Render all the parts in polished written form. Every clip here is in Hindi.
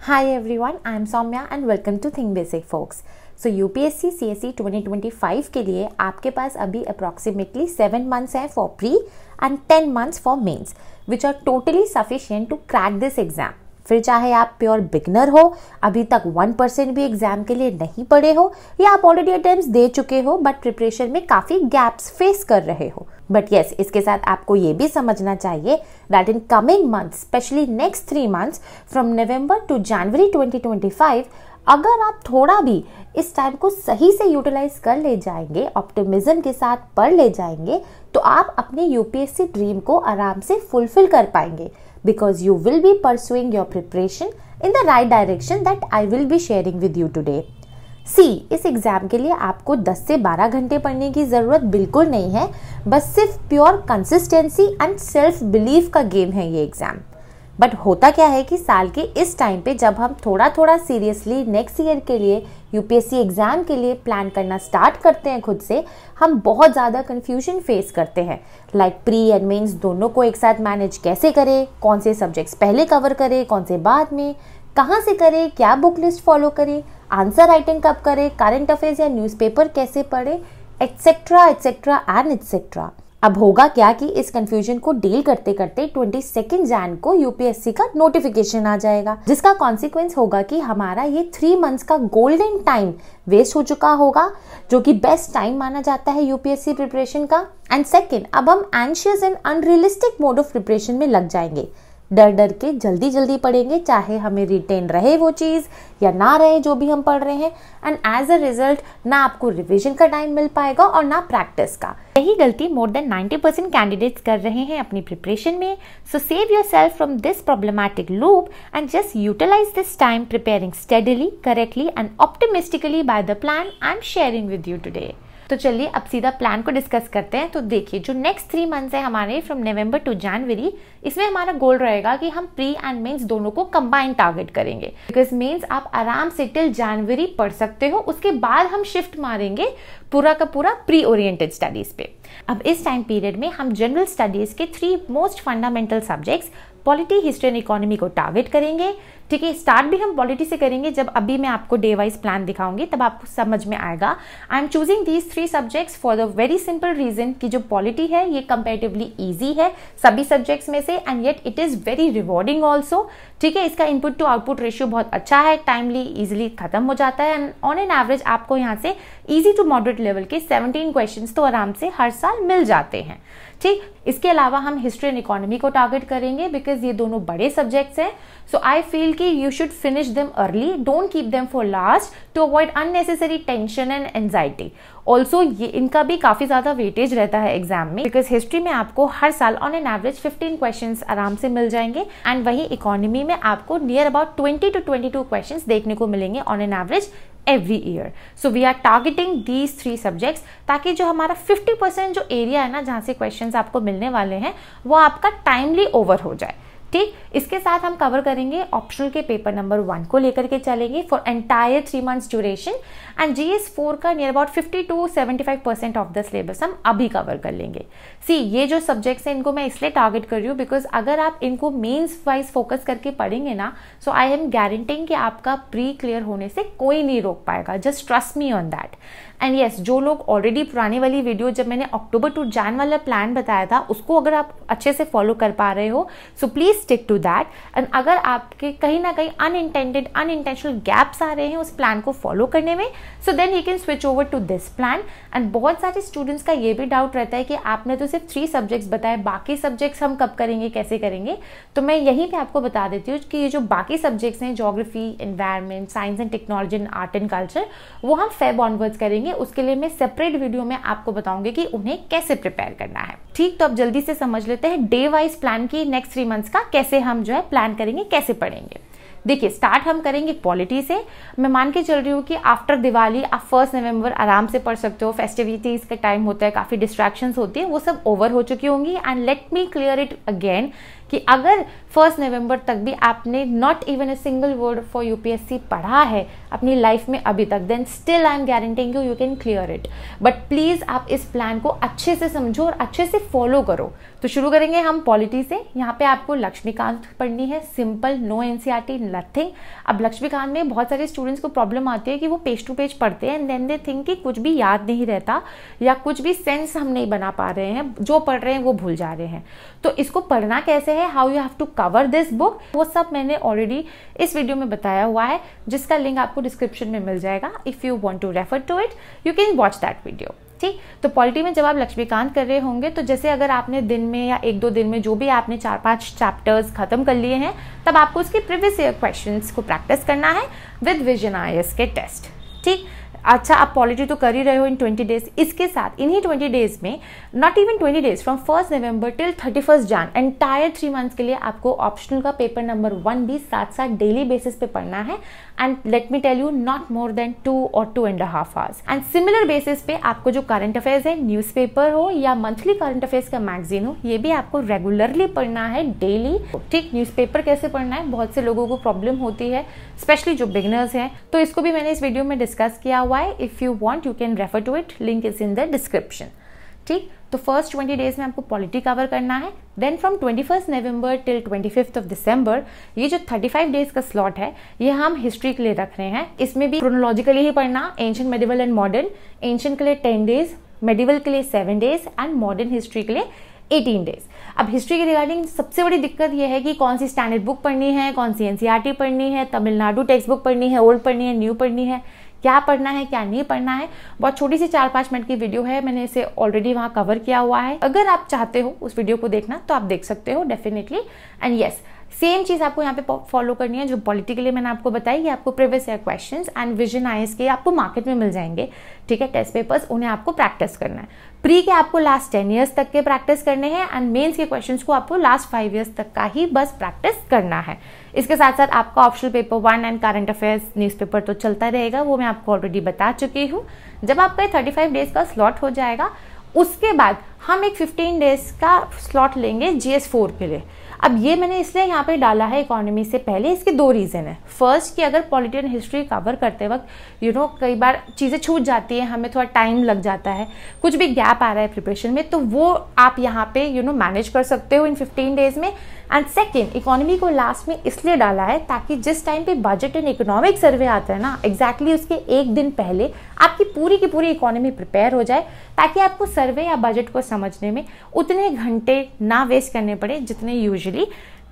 Hi everyone, I am Soumya and welcome to Think Basic folks. So UPSC CSE 2025 के लिए आपके पास अभी approximately 7 months है for pre and 10 months for mains, which are totally sufficient to crack this exam. फिर चाहे आप प्योर बिगनर हो, अभी तक 1% भी एग्जाम के लिए नहीं पढ़े हो, या आप ऑलरेडी अटेम्प्ट्स दे चुके हो बट प्रिपरेशन में काफ़ी गैप्स फेस कर रहे हो. बट येस, इसके साथ आपको ये भी समझना चाहिए that in coming months, specially next 3 months from November to January 2025, अगर आप थोड़ा भी इस टाइम को सही से यूटिलाइज कर ले जाएंगे, ऑप्टिमिज्म के साथ पढ़ ले जाएंगे, तो आप अपने यूपीएससी ड्रीम को आराम से फुलफिल कर पाएंगे, because you will be pursuing your preparation in the right direction that I will be sharing with you today. See, इस एग्जाम के लिए आपको 10 से 12 घंटे पढ़ने की ज़रूरत बिल्कुल नहीं है, बस सिर्फ pure consistency and self belief का गेम है ये एग्जाम. बट होता क्या है कि साल के इस टाइम पे जब हम थोड़ा थोड़ा सीरियसली नेक्स्ट ईयर के लिए यूपीएससी एग्जाम के लिए प्लान करना स्टार्ट करते हैं खुद से, हम बहुत ज़्यादा कन्फ्यूजन फेस करते हैं. लाइक प्री एंड मेंस दोनों को एक साथ मैनेज कैसे करें, कौन से सब्जेक्ट्स पहले कवर करें, कौन से बाद में, कहाँ से करें, क्या बुक लिस्ट फॉलो करें, आंसर राइटिंग कब करें, करंट अफेयर्स या न्यूज़पेपर कैसे पढ़ें, एटसेट्रा एटसेट्रा एंड एटसेट्रा. अब होगा क्या कि इस कंफ्यूजन को डील करते करते 22 जैन को यूपीएससी का नोटिफिकेशन आ जाएगा, जिसका कॉन्सिक्वेंस होगा कि हमारा ये 3 months का गोल्डन टाइम वेस्ट हो चुका होगा, जो कि बेस्ट टाइम माना जाता है यूपीएससी प्रिपरेशन का. एंड सेकेंड, अब हम anxious and unrealistic mode of preparation में लग जाएंगे. डर डर के जल्दी जल्दी पढ़ेंगे, चाहे हमें रिटेन रहे वो चीज़ या ना रहे जो भी हम पढ़ रहे हैं. एंड एज अ रिजल्ट ना आपको रिवीजन का टाइम मिल पाएगा और ना प्रैक्टिस का. यही गलती मोर देन 90% कैंडिडेट्स कर रहे हैं अपनी प्रिपरेशन में. So save yourself from this problematic loop and just utilize this time preparing steadily, correctly and optimistically by the plan I am sharing with you today. तो चलिए अब सीधा प्लान को डिस्कस करते हैं. तो देखिए, जो नेक्स्ट 3 months है हमारे फ्रॉम नवंबर टू जनवरी, इसमें हमारा गोल रहेगा कि हम प्री एंड मेंस दोनों को कंबाइन टारगेट करेंगे. बिकॉज मेंस आप आराम से टिल जनवरी पढ़ सकते हो, उसके बाद हम शिफ्ट मारेंगे पूरा का पूरा प्री ओरिएंटेड स्टडीज पे. अब इस टाइम पीरियड में हम जनरल स्टडीज के 3 most fundamental subjects polity, history and economy को टारगेट करेंगे. ठीक है, स्टार्ट भी हम पॉलिटी से करेंगे. जब अभी मैं आपको डे वाइज प्लान दिखाऊंगी तब आपको समझ में आएगा. I am choosing these 3 subjects for the very simple reason कि जो पॉलिटी है ये कंपेरेटिवली ईजी है सभी सब्जेक्ट्स में से, and yet it is very rewarding also. ठीक है, इसका इनपुट टू आउटपुट रेशियो बहुत अच्छा है, टाइमली इजिली खत्म हो जाता है, एंड ऑन एन एवरेज आपको यहाँ से इजी टू मॉडरेट लेवल के 17 क्वेश्चंस तो आराम से हर साल मिल जाते हैं. ठीक, इसके अलावा हम हिस्ट्री एंड इकोनॉमी को टारगेट करेंगे बिकॉज ये दोनों बड़े सब्जेक्ट्स हैं. सो आई फील कि you should finish them early, don't keep them for last to avoid unnecessary tension and anxiety. Also ये इनका भी काफी ज्यादा वेटेज रहता है एग्जाम में, बिकॉज हिस्ट्री में आपको हर साल ऑन एन एवरेज 15 क्वेश्चंस आराम से मिल जाएंगे, एंड वही इकोनॉमी में आपको नियर अबाउट 20 to 22 क्वेश्चंस देखने को मिलेंगे on an average every year. So we are targeting these 3 subjects ताकि जो हमारा 50% जो एरिया है ना जहाँ से क्वेश्चंस आपको मिलने वाले हैं वो आपका टाइमली ओवर हो जाए. ठीक, इसके साथ हम कवर करेंगे ऑप्शनल के पेपर नंबर 1 को लेकर के चलेंगे for entire 3 months duration, and GS4 का near about 50 to 75% of the syllabus हम अभी कवर कर लेंगे. सी, ये जो सब्जेक्ट्स हैं इनको मैं इसलिए टारगेट कर रही हूँ बिकॉज अगर आप इनको मेंस वाइज फोकस करके पढ़ेंगे ना, सो आई एम गारंटिंग कि आपका प्री क्लियर होने से कोई नहीं रोक पाएगा. Just trust me on that. And yes, जो लोग ऑलरेडी पुरानी वाली वीडियो जब मैंने अक्टूबर टू जैन वाला प्लान बताया था उसको अगर आप अच्छे से फॉलो कर पा रहे हो, so please stick to that. And अगर आपके कहीं ना कहीं अनइंटेंशनल गैप्स आ रहे हैं उस प्लान को फॉलो करने में, so then you can switch over to this plan. And बहुत सारे स्टूडेंट्स का ये भी डाउट रहता है कि आपने तो सिर्फ 3 सब्जेक्ट्स बताए, बाकी सब्जेक्ट्स हम कब करेंगे, कैसे करेंगे. तो मैं यहीं पे आपको बता देती हूँ कि ये जो बाकी सब्जेक्ट्स हैं, geography, environment, science and technology and art and culture, वो हम फेब ऑनवर्ड्स करेंगे. उसके लिए मैं सेपरेट वीडियो में आपको बताऊंगी कि उन्हें कैसे प्रिपेयर करना है. ठीक, तो अब जल्दी से समझ लेते हैं डे वाइज प्लान की नेक्स्ट 3 months का कैसे हम जो है प्लान करेंगे, कैसे पढ़ेंगे. देखिए, स्टार्ट हम करेंगे पॉलिटी से. मैं मान के चल रही हूँ कि आफ्टर दिवाली आप 1 नवंबर आराम से पढ़ सकते हो. फेस्टिविटीज का टाइम होता है, काफी डिस्ट्रैक्शंस होती है, वो सब ओवर हो चुकी होंगी. And let me clear it again कि अगर 1 नवंबर तक भी आपने not even a single word for UPSC पढ़ा है अपनी लाइफ में अभी तक, then still I am guaranteeing you can clear it. But please आप इस प्लान को अच्छे से समझो और अच्छे से फॉलो करो। तो शुरू करेंगे हम पॉलिटी से। यहाँ पे आपको लक्ष्मीकांत पढ़नी है, सिंपल, नो एनसीईआरटी, नथिंग। अब लक्ष्मीकांत में बहुत सारे स्टूडेंट्स को प्रॉब्लम आती है कि वो पेज टू पेज पढ़ते हैं एंड देन दे थिंक कि कुछ भी याद नहीं रहता या कुछ भी सेंस हम नहीं बना पा रहे हैं, जो पढ़ रहे हैं वो भूल जा रहे हैं। तो इसको पढ़ना कैसे है, how you have to cover this book, वो सब मैंने ऑलरेडी इस वीडियो में बताया हुआ है, जिसका लिंक आपको डिस्क्रिप्शन में मिल जाएगा। If you want to refer to it you can watch that video. ठीक, तो पॉलिटी में जब आप लक्ष्मीकांत कर रहे होंगे तो जैसे अगर आपने दिन में या 1-2 दिन में जो भी आपने 4-5 चैप्टर्स खत्म कर लिए हैं, तब आपको उसके प्रीवियस ईयर क्वेश्चंस को प्रैक्टिस करना है विद विजन आईएएस के टेस्ट। ठीक, अच्छा, आप पॉलिटी तो कर ही रहे हो इन 20 डेज। इसके साथ इन्हीं 20 डेज में, not even 20 days, from 1 November till 31 जन, एंटायर 3 मंथ्स के लिए आपको ऑप्शनल का पेपर नंबर 1 भी साथ साथ डेली बेसिस पे पढ़ना है। And let me tell you, not more than 2 or 2.5 hours. And similar basis पे आपको जो करंट अफेयर्स है, न्यूज़पेपर हो या मंथली करंट अफेयर्स का मैगजीन हो, ये भी आपको रेगुलरली पढ़ना है, डेली। ठीक, न्यूज़पेपर कैसे पढ़ना है, बहुत से लोगों को प्रॉब्लम होती है, स्पेशली जो बिगनर्स हैं, तो इसको भी मैंने इस वीडियो में डिस्कस किया हुआ है। If you want you can refer to it, link is in the description. ठीक, तो फर्स्ट 20 डेज में आपको पॉलिटी कवर करना है। देन फ्रॉम 21 नवंबर टिल 25 दिसंबर, ये जो 35 डेज का स्लॉट है, ये हम हिस्ट्री के लिए रख रहे हैं। इसमें भी क्रोनोलॉजिकली ही पढ़ना, ancient, medieval and modern. Ancient के लिए 10 डेज, मेडिवल के लिए 7 डेज एंड मॉडर्न हिस्ट्री के लिए 18 डेज। अब हिस्ट्री के रिगार्डिंग सबसे बड़ी दिक्कत यह है कि कौन सी स्टैंडर्ड बुक पढ़नी है, कौन सी एनसीईआरटी पढ़नी है, तमिलनाडु टेक्स्ट बुक पढ़नी है, ओल्ड पढ़नी है, न्यू पढ़नी है, क्या पढ़ना है क्या नहीं पढ़ना है। बहुत छोटी सी 4-5 मिनट की वीडियो है, मैंने इसे ऑलरेडी वहां कवर किया हुआ है। अगर आप चाहते हो उस वीडियो को देखना तो आप देख सकते हो डेफिनेटली। एंड यस, सेम चीज आपको यहाँ पे फॉलो करनी है जो पॉलिटी के लिए मैंने आपको बताई कि आपको previous year questions and vision IAS के आपको मार्केट में मिल जाएंगे। ठीक है, टेस्ट पेपर्स, उन्हें आपको प्रैक्टिस करना है। प्री के आपको लास्ट 10 ईयर्स तक के प्रैक्टिस करने हैं एंड मेंस के क्वेश्चंस को आपको लास्ट 5 ईयर्स तक का ही बस प्रैक्टिस करना है। इसके साथ साथ आपका optional paper 1 and current affairs newspaper तो चलता रहेगा, वो मैं आपको ऑलरेडी बता चुकी हूँ। जब आपका 35 डेज का स्लॉट हो जाएगा, उसके बाद हम एक 15 डेज का स्लॉट लेंगे GS4 के लिए। अब ये मैंने इसलिए यहाँ पे डाला है इकोनॉमी से पहले, इसके 2 रीज़न है। फर्स्ट कि अगर पॉलिटी एंड हिस्ट्री कवर करते वक्त कई बार चीज़ें छूट जाती हैं, हमें थोड़ा टाइम लग जाता है, कुछ भी गैप आ रहा है प्रिपरेशन में, तो वो आप यहाँ पे मैनेज कर सकते हो इन 15 डेज में। एंड सेकेंड, इकोनॉमी को लास्ट में इसलिए डाला है ताकि जिस टाइम पे बजट एंड इकोनॉमिक सर्वे आता है ना, एग्जैक्टली उसके 1 दिन पहले आपकी पूरी की पूरी इकोनॉमी प्रिपेयर हो जाए, ताकि आपको सर्वे या बजट को समझने में उतने घंटे ना वेस्ट करने पड़े जितने यूजुअली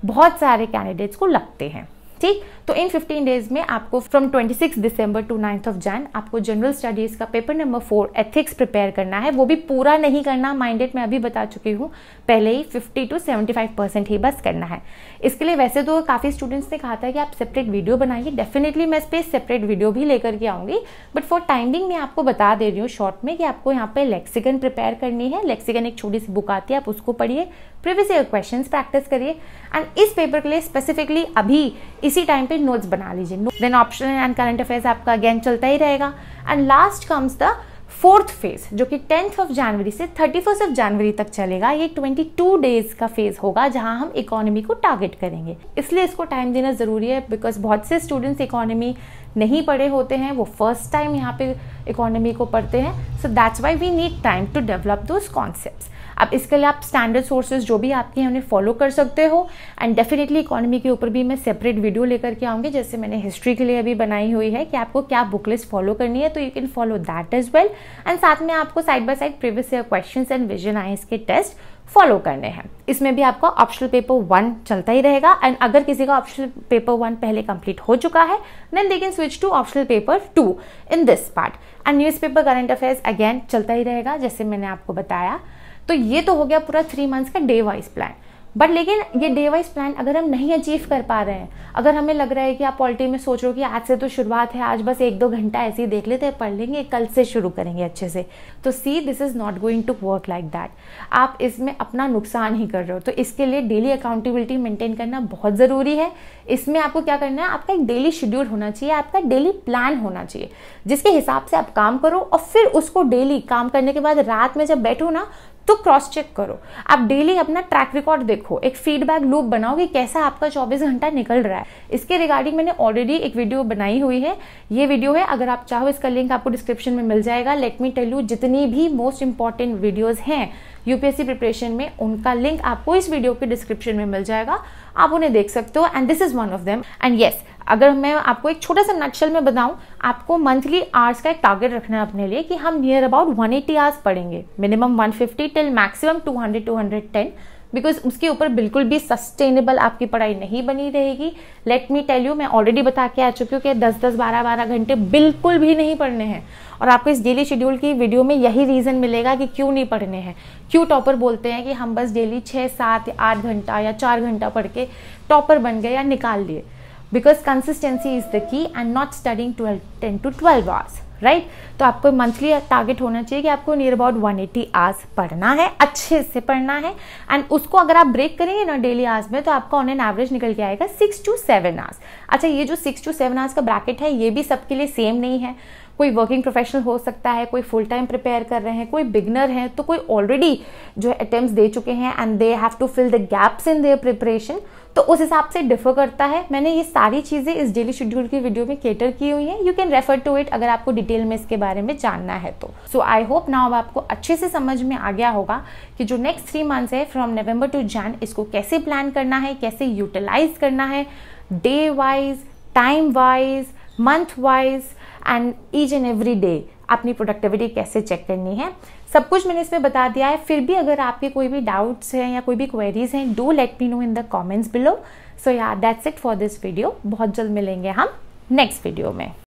बहुत सारे कैंडिडेट्स को लगते हैं। ठीक, तो इन 15 डेज में आपको फ्रॉम 26 दिसंबर टू 9 जन आपको जनरल स्टडीज का पेपर नंबर 4 एथिक्स प्रिपेयर करना है। वो भी पूरा नहीं करना, माइंडेड मैं अभी बता चुकी हूँ, पहले ही 50 to 75% ही बस करना है। इसके लिए वैसे तो काफ़ी स्टूडेंट्स ने कहा था कि आप सेपरेट वीडियो बनाइए, डेफिनेटली मैं इस पर सेपरेट वीडियो भी लेकर के आऊँगी, बट फॉर टाइमिंग मैं आपको बता दे रही हूँ शॉर्ट में कि आपको यहाँ पे लेक्सिकन प्रिपेयर करनी है। लेक्सिकन एक छोटी सी बुक आती है, आप उसको पढ़िए, प्रीवियस ईयर क्वेश्चंस प्रैक्टिस करिए एंड इस पेपर के लिए स्पेसिफिकली अभी इसी टाइम पे नोट्स बना लीजिए। Then optional and current affairs आपका अगेन चलता ही रहेगा। And last comes the 4th phase, जो कि 10th जनवरी से 31 जनवरी तक चलेगा। ये 22 डेज का फेज होगा जहां हम इकोनॉमी को टारगेट करेंगे। इसलिए इसको टाइम देना जरूरी है, बिकॉज बहुत से स्टूडेंट्स इकोनॉमी नहीं पढ़े होते हैं, वो फर्स्ट टाइम यहाँ पे इकोनॉमी को पढ़ते हैं। So that's why we need time to develop those concepts. अब इसके लिए आप स्टैंडर्ड सोर्सेज जो भी आपके हैं उन्हें फॉलो कर सकते हो। एंड डेफिनेटली इकोनॉमी के ऊपर भी मैं सेपरेट वीडियो लेकर के आऊँगी, जैसे मैंने हिस्ट्री के लिए अभी बनाई हुई है कि आपको क्या बुक लिस्ट फॉलो करनी है, तो you can follow that as well. And साथ में आपको side by side previous year questions and vision IAS के टेस्ट फॉलो करने हैं। इसमें भी आपका ऑप्शनल पेपर 1 चलता ही रहेगा। एंड अगर किसी का ऑप्शनल पेपर 1 पहले कंप्लीट हो चुका है, then they can switch to optional paper 2 in this part. And newspaper current affairs again चलता ही रहेगा, जैसे मैंने आपको बताया। तो ये तो हो गया पूरा 3 मंथ्स का डे वाइज प्लान। बट लेकिन ये डे वाइज प्लान अगर हम नहीं अचीव कर पा रहे हैं, अगर हमें लग रहा है कि आप पॉलिटी में सोच रहे हो कि आज से तो शुरुआत है, आज बस 1-2 घंटा ऐसे ही देख लेते हैं, पढ़ लेंगे, कल से शुरू करेंगे अच्छे से, तो see this is not going to work like that. आप इसमें अपना नुकसान ही कर रहे हो। तो इसके लिए डेली अकाउंटेबिलिटी मेंटेन करना बहुत ज़रूरी है। इसमें आपको क्या करना है, आपका एक डेली शेड्यूल होना चाहिए, आपका डेली प्लान होना चाहिए, जिसके हिसाब से आप काम करो और फिर उसको डेली काम करने के बाद रात में जब बैठो ना, तो क्रॉस चेक करो, आप डेली अपना ट्रैक रिकॉर्ड देखो, एक फीडबैक लूप बनाओ कि कैसा आपका 24 घंटा निकल रहा है। इसके रिगार्डिंग मैंने ऑलरेडी एक वीडियो बनाई हुई है, ये वीडियो है, अगर आप चाहो इसका लिंक आपको डिस्क्रिप्शन में मिल जाएगा। लेट मी टेल यू, जितनी भी मोस्ट इंपॉर्टेंट वीडियोस हैं यूपीएससी प्रिपरेशन में, उनका लिंक आपको इस वीडियो के डिस्क्रिप्शन में मिल जाएगा, आप उन्हें देख सकते हो। And this is one of them. And yes, अगर मैं आपको एक छोटा सा नटशेल में बताऊं, आपको मंथली आवर्स का एक टारगेट रखना है अपने लिए कि हम नियर अबाउट 180 आवर्स पढ़ेंगे, मिनिमम 150 टिल मैक्सिमम 200-210, बिकॉज उसके ऊपर बिल्कुल भी सस्टेनेबल आपकी पढ़ाई नहीं बनी रहेगी। लेट मी टेल यू, मैं ऑलरेडी बता के आ चुकी हूँ कि 10-10, 12-12 घंटे बिल्कुल भी नहीं पढ़ने हैं। और आपको इस डेली शेड्यूल की वीडियो में यही रीजन मिलेगा कि क्यों नहीं पढ़ने हैं, क्यों टॉपर बोलते हैं कि हम बस डेली 6, 7, 8 घंटा या 4 घंटा पढ़ के टॉपर बन गए या निकाल लिए। Because consistency is the key and not studying 10 to 12 hours, right. तो आपको मंथली टारगेट होना चाहिए कि आपको नियर अबाउट 180 आवर्स पढ़ना है, अच्छे से पढ़ना है। एंड उसको अगर आप ब्रेक करेंगे ना डेली आवर्स में, तो आपका ऑन एन एवरेज निकल के आएगा 6 to 7 आवर्स। अच्छा, ये जो 6 to 7 आवर्स का ब्रैकेट है, ये भी सबके लिए सेम नहीं है। कोई वर्किंग प्रोफेशनल हो सकता है, कोई फुल टाइम प्रिपेयर कर रहे हैं, कोई बिगनर है, तो कोई ऑलरेडी जो है अटेम्प्ट्स दे चुके हैं and they have to fill the gaps in their preparation, तो उस हिसाब से डिफर करता है। मैंने ये सारी चीजें इस डेली शेड्यूल की वीडियो में कैटर की हुई हैं, you can refer to it अगर आपको डिटेल में इसके बारे में जानना है तो। सो आई होप नाउ अब आपको अच्छे से समझ में आ गया होगा कि जो नेक्स्ट 3 मंथ्स है फ्रॉम नवंबर टू जैन, इसको कैसे प्लान करना है, कैसे यूटिलाइज करना है, day wise, time wise, month wise and each and every day अपनी प्रोडक्टिविटी कैसे चेक करनी है, सब कुछ मैंने इसमें बता दिया है। फिर भी अगर आपके कोई भी डाउट्स हैं या कोई भी क्वेरीज हैं, do let me know in the comments below. So yeah that's it for this video. बहुत जल्द मिलेंगे हम नेक्स्ट वीडियो में।